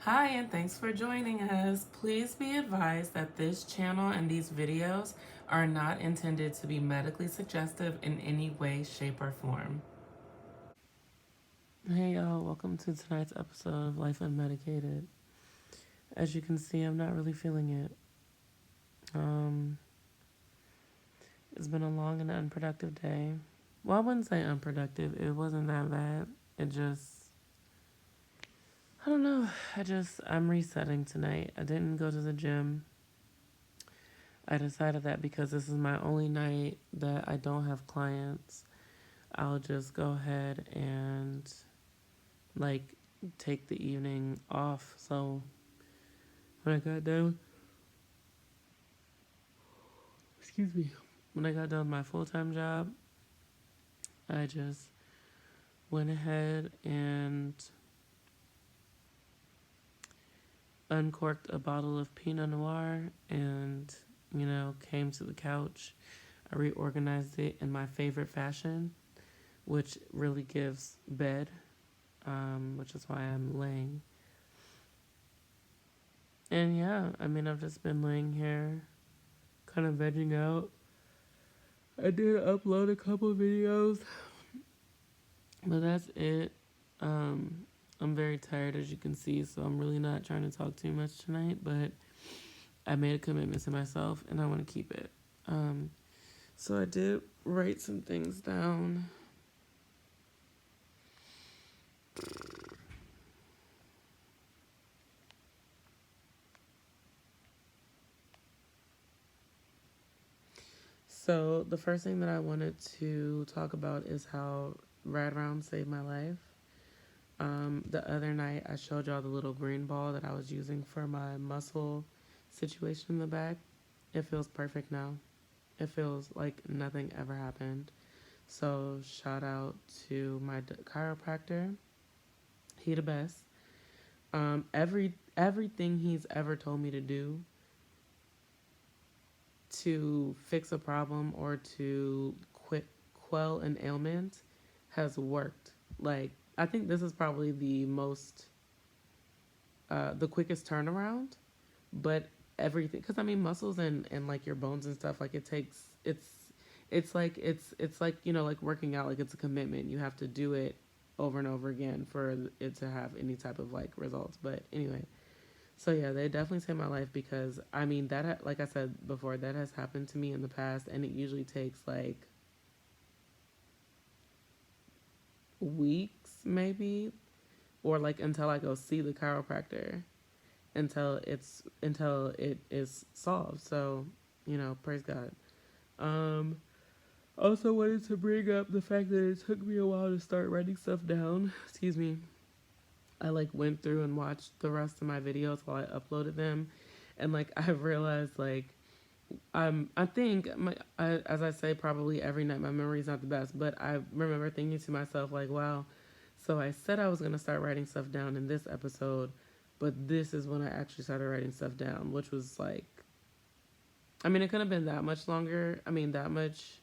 Hi, and thanks for joining us. Please be advised that this channel and these videos are not intended to be medically suggestive in any way, shape, or form. Hey y'all, welcome to tonight's episode of Life Unmedicated. As you can see, I'm not really feeling it. It's been a long and unproductive day. Well, I wouldn't say unproductive. It wasn't that bad. I don't know. I'm resetting tonight. I didn't go to the gym. I decided that because this is my only night that I don't have clients, I'll just go ahead and like take the evening off. So when I got done, excuse me, when I got done with my full-time job, I just went ahead and uncorked a bottle of Pinot Noir and, came to the couch. I reorganized it in my favorite fashion, which really gives bed, which is why I'm laying. And yeah, I've just been laying here, kind of vegging out. I did upload a couple videos, but that's it. I'm very tired, as you can see, so I'm really not trying to talk too much tonight, but I made a commitment to myself, and I want to keep it. So I did write some things down. So the first thing that I wanted to talk about is how Rad Round saved my life. The other night I showed y'all the little green ball that I was using for my muscle situation in the back. It feels perfect now. It feels like nothing ever happened. So shout out to my chiropractor. He the best. Everything he's ever told me to do to fix a problem or to quell an ailment has worked. Like, I think this is probably the quickest turnaround, but everything, because muscles and like your bones and stuff, like it's like like working out, like it's a commitment. You have to do it over and over again for it to have any type of like results. But anyway, so yeah, they definitely saved my life because like I said before, that has happened to me in the past, and it usually takes like weeks maybe, or like until I go see the chiropractor, until it is solved. So, praise God. Um Also wanted to bring up the fact that it took me a while to start writing stuff down. Excuse me. I like went through and watched the rest of my videos while I uploaded them, and like I realized like I think as I say probably every night, my memory's not the best, but I remember thinking to myself like, wow, so I said I was gonna start writing stuff down in this episode, but this is when I actually started writing stuff down, which was like, it could have been that much longer. That much.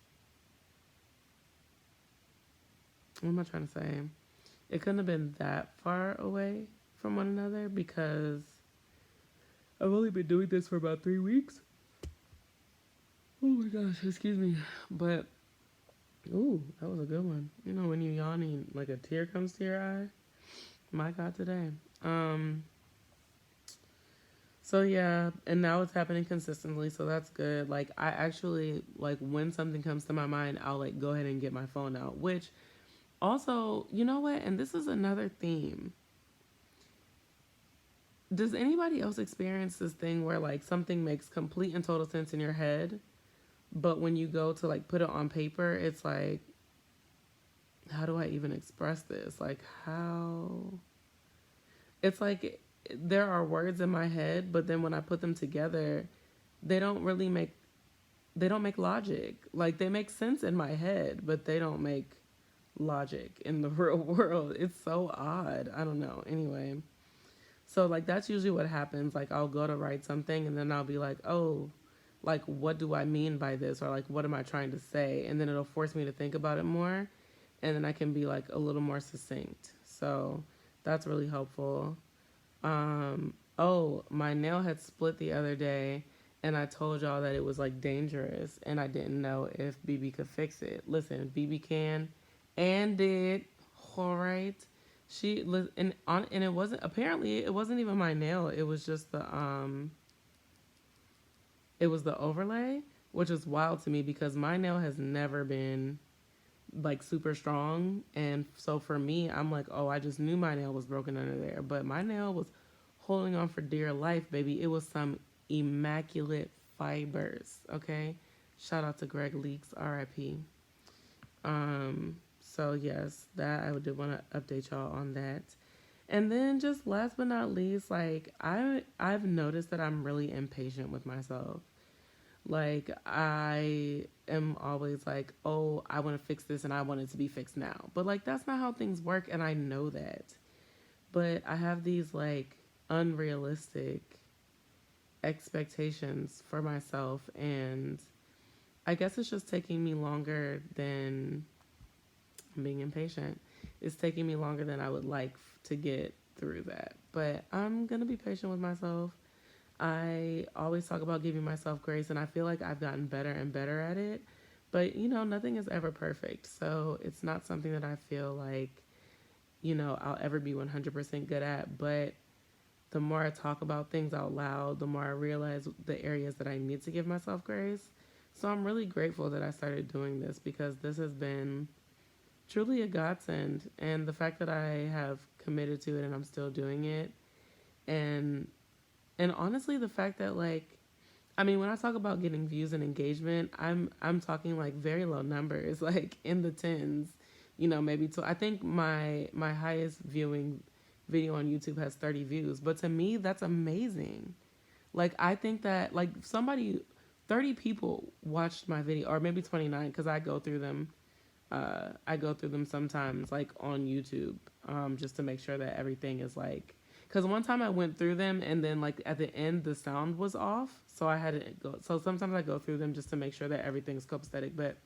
What am I trying to say? It couldn't have been that far away from one another because I've only been doing this for about 3 weeks. Oh my gosh, excuse me. But, ooh, that was a good one. When you're yawning, like a tear comes to your eye. My God, today. So yeah, and now it's happening consistently, so that's good. Like I actually like when something comes to my mind, I'll like go ahead and get my phone out. Which also, you know what? And this is another theme. Does anybody else experience this thing where like something makes complete and total sense in your head, but when you go to like put it on paper, it's like, how do I even express this? Like how it's like there are words in my head, but then when I put them together, they don't really make they don't make logic. Like they make sense in my head, but they don't make logic in the real world. It's so odd. I don't know. Anyway, so like that's usually what happens. Like I'll go to write something and then I'll be like, "Oh, like what do I mean by this?" or like what am I trying to say? And then it'll force me to think about it more, and then I can be like a little more succinct. So that's really helpful. Oh, my nail had split the other day, and I told y'all that it was like dangerous, and I didn't know if BB could fix it. Listen, BB can and did. All right. And it wasn't, apparently it wasn't even my nail. It was the overlay, which is wild to me because my nail has never been like super strong. And so for me, I'm like, oh, I just knew my nail was broken under there. But my nail was holding on for dear life, baby. It was some immaculate fibers, okay? Shout out to Greg Leaks, RIP. So yes, that I did want to update y'all on that. And then just last but not least, like I've noticed that I'm really impatient with myself. Like I am always like, "Oh, I want to fix this and I want it to be fixed now." But like that's not how things work and I know that. But I have these like unrealistic expectations for myself and I guess it's just taking me longer than I'm being impatient. It's taking me longer than I would like to get through that. But I'm going to be patient with myself. I always talk about giving myself grace, and I feel like I've gotten better and better at it. But, nothing is ever perfect. So it's not something that I feel like, I'll ever be 100% good at. But the more I talk about things out loud, the more I realize the areas that I need to give myself grace. So I'm really grateful that I started doing this because this has been truly a godsend. And the fact that I have committed to it and I'm still doing it, and and honestly, the fact that like, I mean, when I talk about getting views and engagement, I'm talking like very low numbers, like in the tens, maybe. To I think my highest viewing video on YouTube has 30 views, but to me that's amazing. Like I think that like somebody 30 people watched my video, or maybe 29 because I go through them sometimes, like on YouTube, just to make sure that everything is like. Because one time I went through them and then like at the end the sound was off, so I had to go. So sometimes I go through them just to make sure that everything's copacetic. But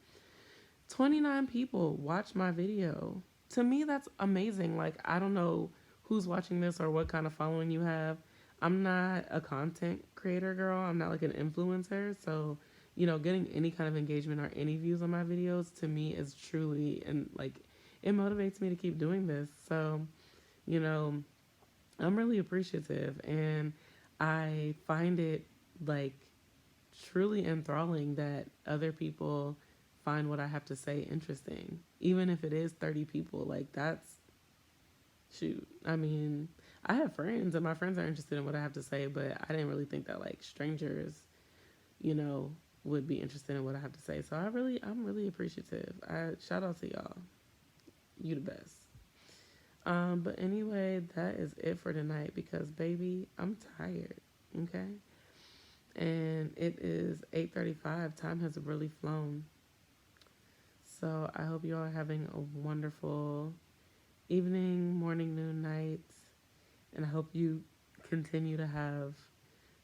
29 people watched my video. To me, that's amazing. Like I don't know who's watching this or what kind of following you have. I'm not a content creator, girl. I'm not like an influencer, so getting any kind of engagement or any views on my videos to me is truly and like it motivates me to keep doing this. So, you know, I'm really appreciative and I find it like truly enthralling that other people find what I have to say interesting. Even if it is 30 people, like that's shoot. I mean, I have friends and my friends are interested in what I have to say, but I didn't really think that like strangers, you know, would be interested in what I have to say. So I'm really appreciative. I shout out to y'all. You the best. But anyway, that is it for tonight because baby, I'm tired. Okay? And it is 8:35. Time has really flown. So I hope you all are having a wonderful evening, morning, noon, night. And I hope you continue to have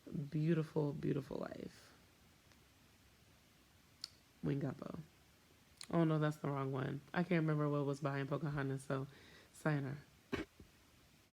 a beautiful, beautiful life. Wingapo. Oh no, that's the wrong one. I can't remember what was behind Pocahontas, so sayonara.